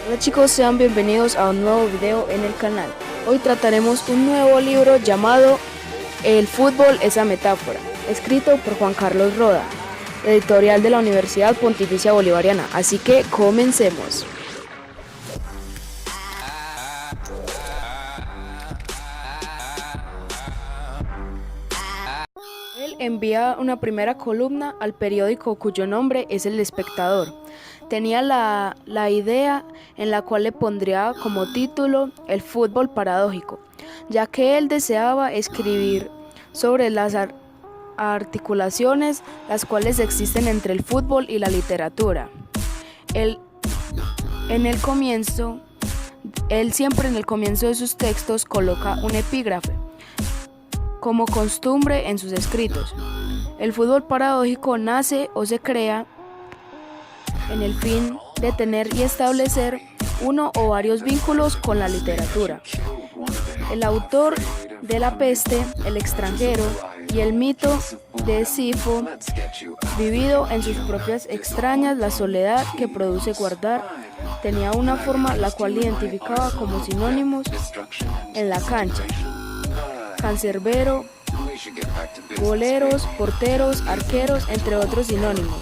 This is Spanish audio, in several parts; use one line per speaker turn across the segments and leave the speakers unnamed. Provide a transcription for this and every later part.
Hola chicos, sean bienvenidos a un nuevo video en el canal. Hoy trataremos un nuevo libro llamado El fútbol, esa metáfora, escrito por Juan Carlos Roda, editorial de la Universidad Pontificia Bolivariana. Así que comencemos. Él envía una primera columna al periódico cuyo nombre es El Espectador. Tenía la idea en la cual le pondría como título El fútbol paradójico, ya que él deseaba escribir sobre las articulaciones las cuales existen entre el fútbol y la literatura. Él, en el comienzo, él siempre en el comienzo de sus textos coloca un epígrafe, como costumbre en sus escritos. El fútbol paradójico nace o se crea en el fin de tener y establecer uno o varios vínculos con la literatura. El autor de La peste, El extranjero y el mito de Sifo, vivido en sus propias extrañas la soledad que produce guardar, tenía una forma la cual identificaba como sinónimos en la cancha: cancerbero, goleros, porteros, arqueros, entre otros sinónimos.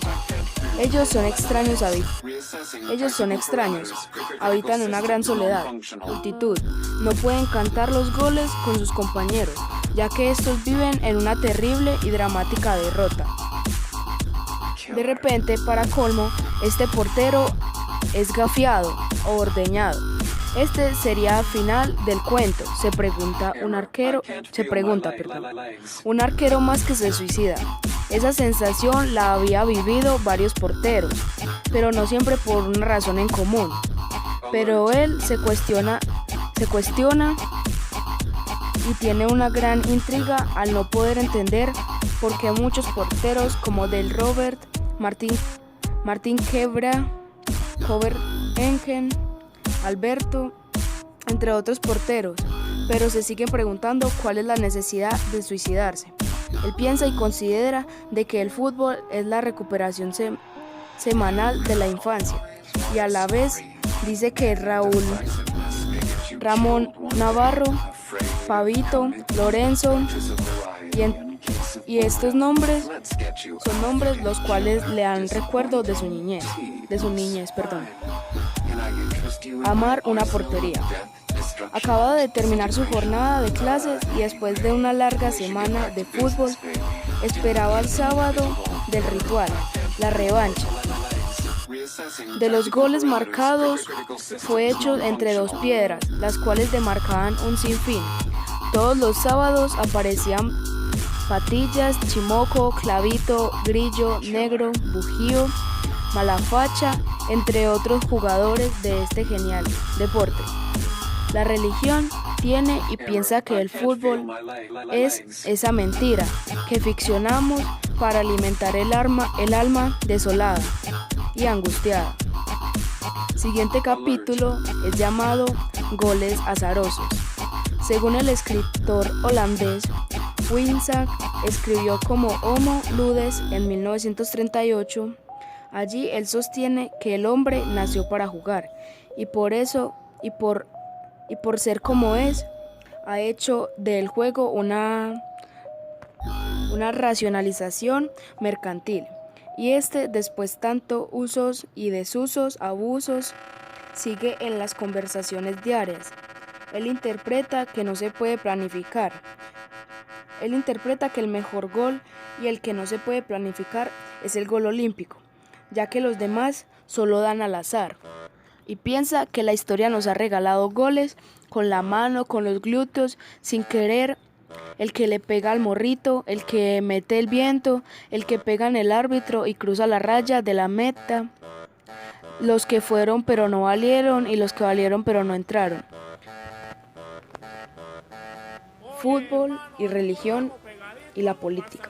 Ellos son extraños, habitan una gran soledad, multitud, no pueden cantar los goles con sus compañeros, ya que estos viven en una terrible y dramática derrota. De repente, para colmo, este portero es gafiado o ordeñado. Este sería el final del cuento. Se pregunta un arquero más que se suicida. Esa sensación la había vivido varios porteros, pero no siempre por una razón en común. Pero él se cuestiona y tiene una gran intriga al no poder entender por qué muchos porteros como Del Robert, Martín Quebra, Cover Engen, Alberto, entre otros porteros, pero se siguen preguntando cuál es la necesidad de suicidarse. Él piensa y considera de que el fútbol es la recuperación semanal de la infancia, y a la vez dice que Ramón Navarro, Pavito, Lorenzo y estos nombres son nombres los cuales le dan recuerdo de su niñez. Amar una portería. Acaba de terminar su jornada de clases y después de una larga semana de fútbol, esperaba el sábado del ritual, la revancha. De los goles marcados fue hecho entre dos piedras, las cuales demarcaban un sinfín. Todos los sábados aparecían Patillas, Chimoco, Clavito, Grillo, Negro, Bujío, Malafacha, entre otros jugadores de este genial deporte. La religión tiene y piensa que el fútbol es esa mentira que ficcionamos para alimentar el alma desolada y angustiada. Siguiente capítulo es llamado Goles azarosos. Según el escritor holandés Winsach escribió como Homo Ludens en 1938, allí él sostiene que el hombre nació para jugar y por ser como es, ha hecho del juego una racionalización mercantil. Y después tanto usos y desusos, abusos, sigue en las conversaciones diarias. Él interpreta que no se puede planificar. Él interpreta que el mejor gol y el que no se puede planificar es el gol olímpico, ya que los demás solo dan al azar. Y piensa que la historia nos ha regalado goles con la mano, con los glúteos, sin querer, el que le pega al morrito, el que mete el viento, el que pega en el árbitro y cruza la raya de la meta, los que fueron pero no valieron y los que valieron pero no entraron. Fútbol y religión y la política.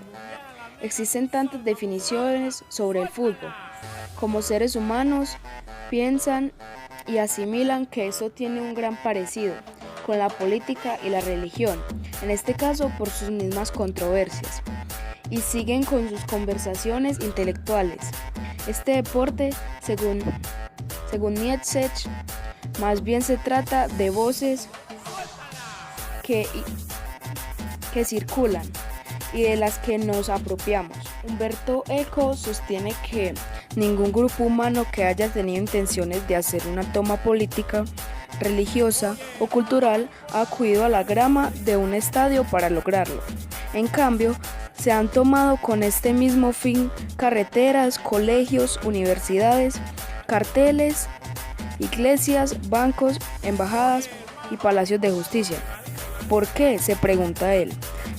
Existen tantas definiciones sobre el fútbol. Como seres humanos, piensan y asimilan que eso tiene un gran parecido con la política y la religión, en este caso por sus mismas controversias, y siguen con sus conversaciones intelectuales. Este deporte, según Nietzsche, Más bien se trata de voces que circulan y de las que nos apropiamos. Humberto Eco sostiene que ningún grupo humano que haya tenido intenciones de hacer una toma política, religiosa o cultural ha acudido a la grama de un estadio para lograrlo. En cambio, se han tomado con este mismo fin carreteras, colegios, universidades, carteles, iglesias, bancos, embajadas y palacios de justicia. ¿Por qué?, se pregunta él.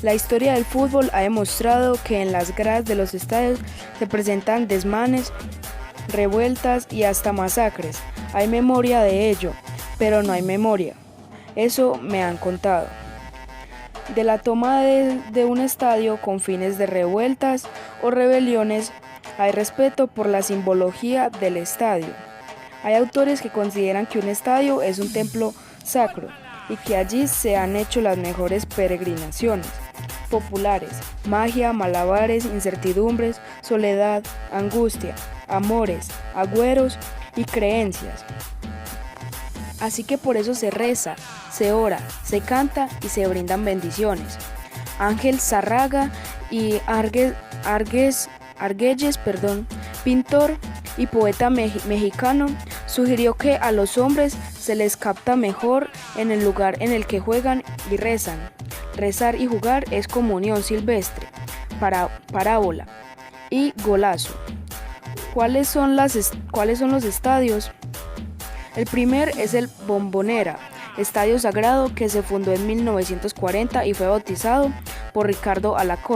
La historia del fútbol ha demostrado que en las gradas de los estadios se presentan desmanes, revueltas y hasta masacres. Hay memoria de ello, pero no hay memoria. Eso me han contado. De la toma de un estadio con fines de revueltas o rebeliones, hay respeto por la simbología del estadio. Hay autores que consideran que un estadio es un templo sacro y que allí se han hecho las mejores peregrinaciones populares, magia, malabares, incertidumbres, soledad, angustia, amores, agüeros y creencias. Así que por eso se reza, se ora, se canta y se brindan bendiciones. Ángel Zárraga y Arguelles, pintor y poeta mexicano, sugirió que a los hombres se les capta mejor en el lugar en el que juegan y rezan. Rezar y jugar es comunión silvestre, parábola y golazo. ¿Cuáles son los estadios? El primer es el Bombonera, estadio sagrado que se fundó en 1940 y fue bautizado por Ricardo Alarcón,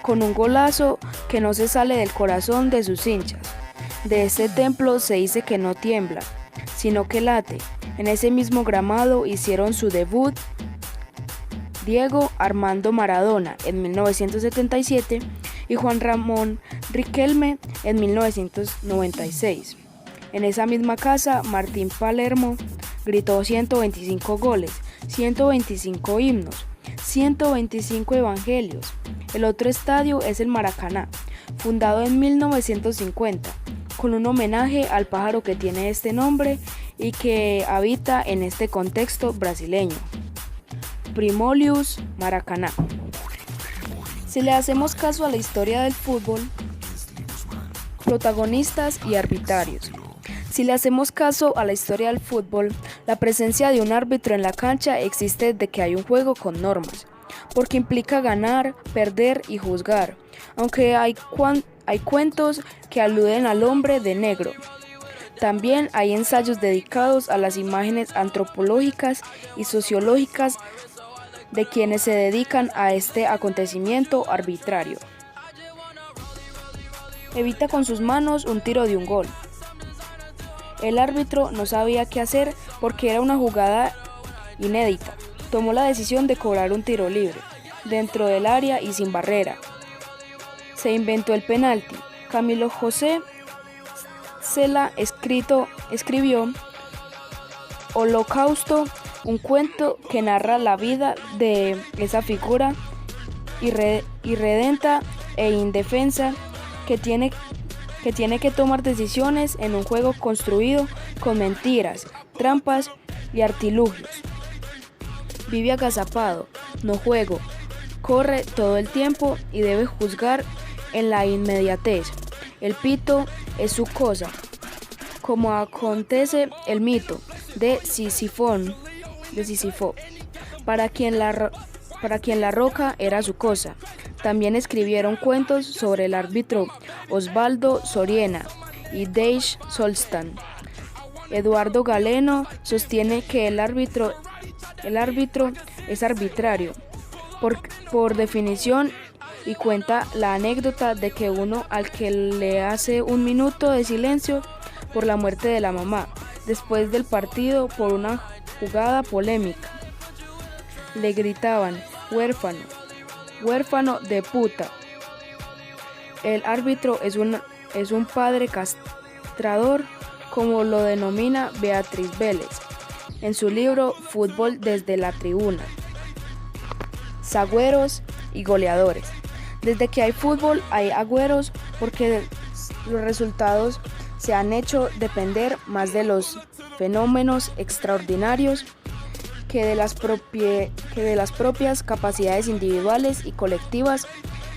con un golazo que no se sale del corazón de sus hinchas. De este templo se dice que no tiembla, sino que late. En ese mismo gramado hicieron su debut Diego Armando Maradona en 1977 y Juan Ramón Riquelme en 1996. En esa misma casa, Martín Palermo gritó 125 goles, 125 himnos, 125 evangelios. El otro estadio es el Maracaná, fundado en 1950, con un homenaje al pájaro que tiene este nombre y que habita en este contexto brasileño. Primolius Maracaná. Si le hacemos caso a la historia del fútbol, protagonistas y arbitrarios. Si le hacemos caso a la historia del fútbol, la presencia de un árbitro en la cancha existe desde que hay un juego con normas, porque implica ganar, perder y juzgar, aunque hay cuentos que aluden al hombre de negro. También hay ensayos dedicados a las imágenes antropológicas y sociológicas de quienes se dedican a este acontecimiento arbitrario. Evita con sus manos un tiro de un gol. El árbitro no sabía qué hacer porque era una jugada inédita. Tomó la decisión de cobrar un tiro libre, dentro del área y sin barrera. Se inventó el penalti. Camilo José Cela escribió Holocausto, un cuento que narra la vida de esa figura irredenta e indefensa que tiene que tomar decisiones en un juego construido con mentiras, trampas y artilugios. Vive agazapado, no juego, corre todo el tiempo y debe juzgar en la inmediatez. El pito es su cosa, como acontece el mito de Sísifo, para quien la roca era su cosa. También escribieron cuentos sobre el árbitro Osvaldo Soriena y Dave Solstan. Eduardo Galeno sostiene que el árbitro es arbitrario por definición y cuenta la anécdota de que uno al que le hace un minuto de silencio por la muerte de la mamá después del partido por una jugada polémica. Le gritaban huérfano, huérfano de puta. El árbitro es un padre castrador, como lo denomina Beatriz Vélez en su libro Fútbol desde la tribuna. Sagüeros y goleadores. Desde que hay fútbol hay agüeros porque los resultados se han hecho depender más de los fenómenos extraordinarios que de las propias capacidades individuales y colectivas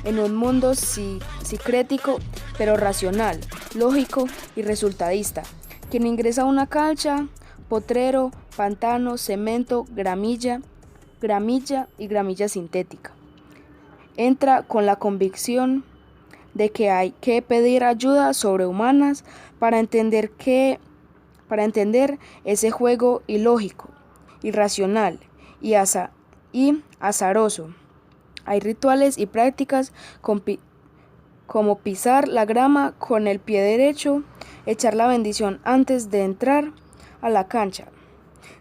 en un mundo sincrético pero racional, lógico y resultadista. Quien ingresa a una cancha, potrero, pantano, cemento, gramilla y gramilla sintética, entra con la convicción de que hay que pedir ayuda sobrehumanas para entender ese juego ilógico, irracional y azaroso. Hay rituales y prácticas como pisar la grama con el pie derecho, echar la bendición antes de entrar a la cancha,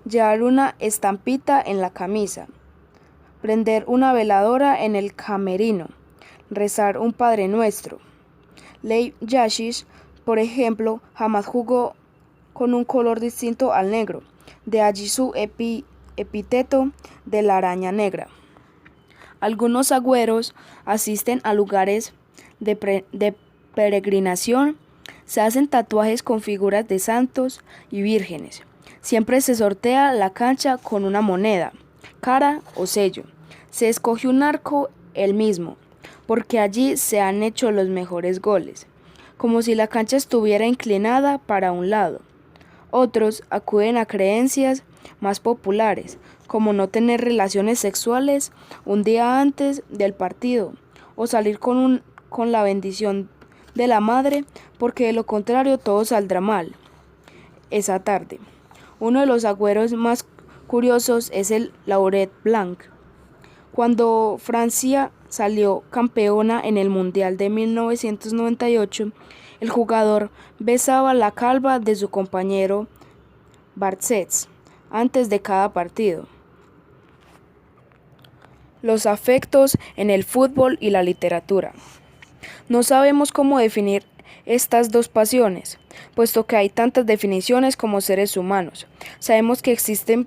llevar una estampita en la camisa, prender una veladora en el camerino, rezar un Padre Nuestro. Lev Yashin, por ejemplo, jamás jugó con un color distinto al negro, de allí su epíteto de la araña negra. Algunos agüeros asisten a lugares de peregrinación, se hacen tatuajes con figuras de santos y vírgenes. Siempre se sortea la cancha con una moneda, cara o sello. Se escoge un arco el mismo, porque allí se han hecho los mejores goles, como si la cancha estuviera inclinada para un lado. Otros acuden a creencias más populares, como no tener relaciones sexuales un día antes del partido, o salir con la bendición de la madre, porque de lo contrario todo saldrá mal esa tarde. Uno de los agüeros más curiosos es el Laurent Blanc. Cuando Francia salió campeona en el Mundial de 1998, el jugador besaba la calva de su compañero Barthez antes de cada partido. Los afectos en el fútbol y la literatura. No sabemos cómo definir estas dos pasiones, puesto que hay tantas definiciones como seres humanos. Sabemos que existen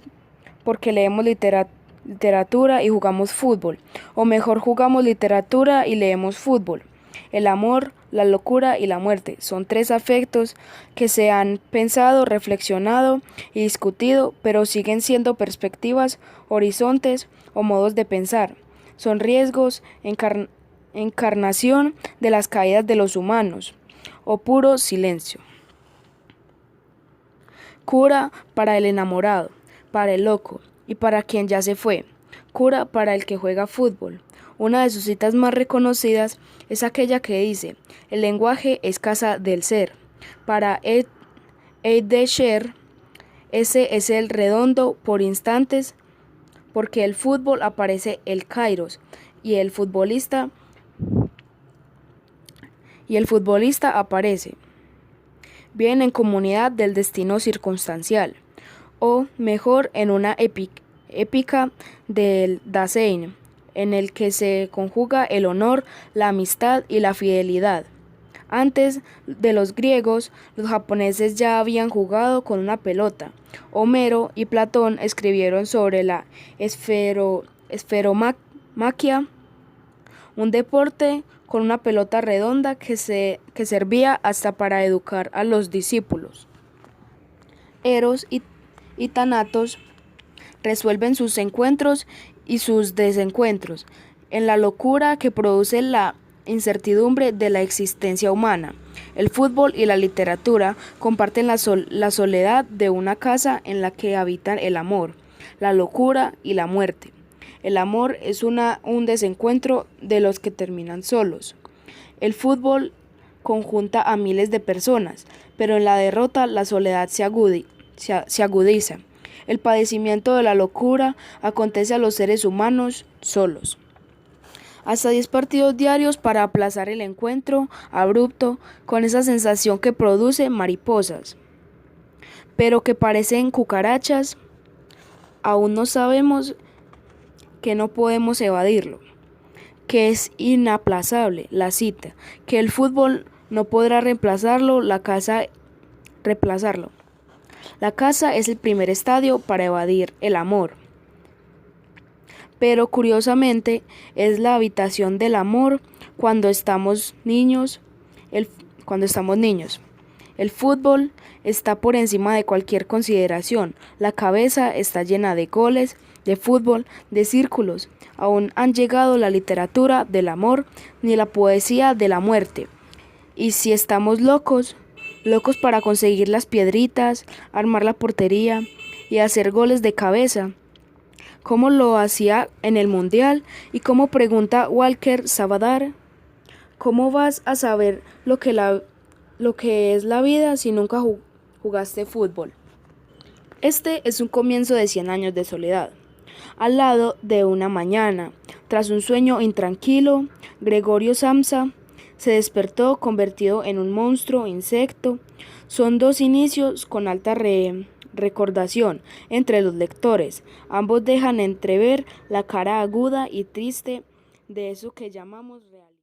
porque leemos literatura y jugamos fútbol, o mejor jugamos literatura y leemos fútbol. El amor, la locura y la muerte son tres afectos que se han pensado, reflexionado y discutido, pero siguen siendo perspectivas, horizontes o modos de pensar. Son riesgos, encarnación de las caídas de los humanos, o puro silencio. Cura para el enamorado, para el loco y para quien ya se fue. Cura para el que juega fútbol. Una de sus citas más reconocidas es aquella que dice: el lenguaje es casa del ser. Para Escher, ese es el redondo por instantes, porque el fútbol aparece el kairos y el futbolista aparece bien en comunidad del destino circunstancial, o mejor en una épica del Dasein, en el que se conjuga el honor, la amistad y la fidelidad. Antes de los griegos, los japoneses ya habían jugado con una pelota. Homero y Platón escribieron sobre la esferomaquia, un deporte con una pelota redonda que servía hasta para educar a los discípulos. Eros y Tánatos resuelven sus encuentros y sus desencuentros en la locura que produce la incertidumbre de la existencia humana. El fútbol y la literatura comparten la soledad de una casa en la que habitan el amor, la locura y la muerte. El amor es un desencuentro de los que terminan solos. El fútbol conjunta a miles de personas, pero en la derrota la soledad se agudiza. El padecimiento de la locura acontece a los seres humanos solos. Hasta 10 partidos diarios para aplazar el encuentro abrupto con esa sensación que produce mariposas, pero que parecen cucarachas. Aún no sabemos que no podemos evadirlo, que es inaplazable la cita, que el fútbol no podrá reemplazarlo. La casa es el primer estadio para evadir el amor. Pero curiosamente es la habitación del amor cuando estamos niños. El fútbol está por encima de cualquier consideración. La cabeza está llena de goles, de fútbol, de círculos. Aún han llegado la literatura del amor ni la poesía de la muerte. Y si estamos locos, locos para conseguir las piedritas, armar la portería y hacer goles de cabeza, como lo hacía en el Mundial y como pregunta Walker Sabadar, ¿cómo vas a saber lo que es la vida si nunca jugaste fútbol? Este es un comienzo de 100 años de soledad. Al lado de una mañana, tras un sueño intranquilo, Gregorio Samsa se despertó convertido en un monstruo insecto. Son dos inicios con alta recordación entre los lectores. Ambos dejan entrever la cara aguda y triste de eso que llamamos realidad.